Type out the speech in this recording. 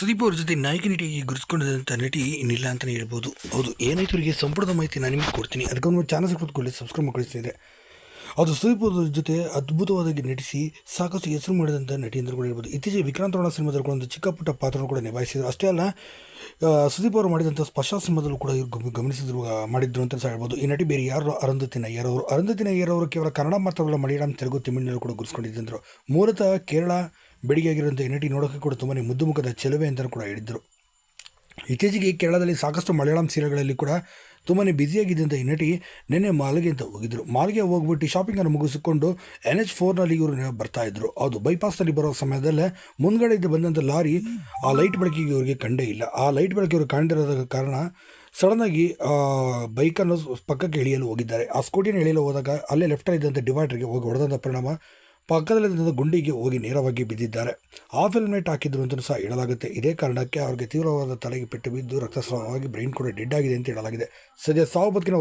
ಸುದೀಪ್ ಅವ್ರ ಜೊತೆ ನಾಯಕ ನಟಿಯಾಗಿ ಗುರುತಿಸಿಕೊಂಡಿದ್ದಂಥ ನಟಿ ಇನ್ನಿಲ್ಲ ಅಂತಲೇ ಹೇಳ್ಬೋದು. ಹೌದು, ಏನಾಯ್ತು ಇವರಿಗೆ ಸಂಪೂರ್ಣ ಮಾಹಿತಿ ನಾನು ನಿಮಗೆ ಕೊಡ್ತೀನಿ. ಅದಕ್ಕೊಂದು ಚಾನಲ್ ಕೂತ್ಕೊಳ್ಳಿ, ಸಬ್ಸ್ಕ್ರೈಬ್ ಮಾಡ್ಕೊಳ್ತಿದ್ದೆ. ಅದು ಸುದೀಪ್ ಅವ್ರ ಜೊತೆ ಅದ್ಭುತವಾಗಿ ನಟಿಸಿ ಸಾಕಷ್ಟು ಹೆಸರು ಮಾಡಿದಂಥ ನಟಿ ಅಂತ ಕೂಡ ಹೇಳ್ಬೋದು. ಇತ್ತೀಚೆಗೆ ವಿಕ್ರಾಂತ್ ರೋಣ ಸಿನಿಮಾದಲ್ಲಿ ಕೂಡ ಒಂದು ಚಿಕ್ಕ ಪುಟ್ಟ ಪಾತ್ರವನ್ನು ಕೂಡ ನಿಭಾಯಿಸಿದರು. ಅಷ್ಟೇ ಅಲ್ಲ, ಸುದೀಪ್ ಅವರು ಮಾಡಿದಂಥ ಸ್ಪರ್ಶ ಸಿನಿಮಾದಲ್ಲೂ ಕೂಡ ಇವರು ಗಮನಿಸಿದ್ರು ಮಾಡಿದ್ರು ಅಂತ ಸಹ ಹೇಳ್ಬೋದು. ಈ ನಟಿ ಬೇರೆ ಯಾರು ಅರುಂಧತಿ ನಯ್ಯರ್ ಅವರು. ಅರುಂಧತಿ ನಯ್ಯರ್ ಅವರು ಕೇವಲ ಕನ್ನಡ ಮಾತ್ರವಲ್ಲ, ಮಲಯಾಳಂ, ತೆಲುಗು, ತಮಿಳಿನಲ್ಲೂ ಕೂಡ ಗುರುತಿಸಿಕೊಂಡಿದ್ದರು. ಮೂಲತಃ ಕೇರಳ ಬೆಡಿಗೆಯಾಗಿರುವಂಥ ಈ ನಟಿ ನೋಡೋಕ್ಕೆ ಕೂಡ ತುಂಬಾ ಮುದ್ದು ಮುಖದ ಚೆಲುವೆ ಅಂತಲೂ ಕೂಡ ಹೇಳಿದ್ದರು. ಇತ್ತೀಚೆಗೆ ಕೇರಳದಲ್ಲಿ ಸಾಕಷ್ಟು ಮಲಯಾಳಂ ಸೀರಿಯಲ್ಗಳಲ್ಲಿ ಕೂಡ ತುಂಬಾ ಬ್ಯುಸಿಯಾಗಿದ್ದಂಥ ಈ ನಟಿ ನಿನ್ನೆ ಮಾಲ್ಗೆ ಅಂತ ಹೋಗಿದ್ದರು. ಮಾಲ್ಗೆ ಹೋಗ್ಬಿಟ್ಟು ಶಾಪಿಂಗನ್ನು ಮುಗಿಸಿಕೊಂಡು NH4ನಲ್ಲಿ ಇವರು ಬರ್ತಾಯಿದ್ರು. ಅದು ಬೈಪಾಸ್ನಲ್ಲಿ ಬರೋ ಸಮಯದಲ್ಲೇ ಮುಂದ್ಗಡೆ ಬಂದಂಥ ಲಾರಿ ಆ ಲೈಟ್ ಬೆಳಕಿಗೆ ಇವರಿಗೆ ಕಂಡೇ ಇಲ್ಲ. ಆ ಲೈಟ್ ಬೆಳಕಿಗೆ ಇವರು ಕಂಡಿರೋದ ಕಾರಣ ಸಡನ್ನಾಗಿ ಬೈಕನ್ನು ಪಕ್ಕಕ್ಕೆ ಇಳಿಯಲು ಹೋಗಿದ್ದಾರೆ. ಆ ಸ್ಕೂಟಿಯನ್ನು ಇಳಿಯಲು ಹೋದಾಗ ಅಲ್ಲೇ ಲೆಫ್ಟಲ್ಲಿ ಇದ್ದಂಥ ಡಿವೈಡರ್ಗೆ ಹೋಗಿ ಹೊಡೆದಂಥ ಪರಿಣಾಮ ಪಕ್ಕದಲ್ಲಿದ್ದಂಥ ಗುಂಡಿಗೆ ಹೋಗಿ ನೇರವಾಗಿ ಬಿದ್ದಿದ್ದಾರೆ. ಆ ಫಿಲ್ಮ್ನೇಟ್ ಹಾಕಿದ್ರು ಅಂತಲೂ ಸಹ ಹೇಳಲಾಗುತ್ತೆ. ಇದೇ ಕಾರಣಕ್ಕೆ ಅವ್ರಿಗೆ ತೀವ್ರವಾದ ತಲೆಗೆ ಪೆಟ್ಟು ಬಿದ್ದು ರಕ್ತಸ್ರಾವವಾಗಿ ಬ್ರೈನ್ ಕೂಡ ಡೆಡ್ ಆಗಿದೆ ಅಂತ ಹೇಳಲಾಗಿದೆ. ಸದ್ಯ ಸಾವು ಬದುಕಿನ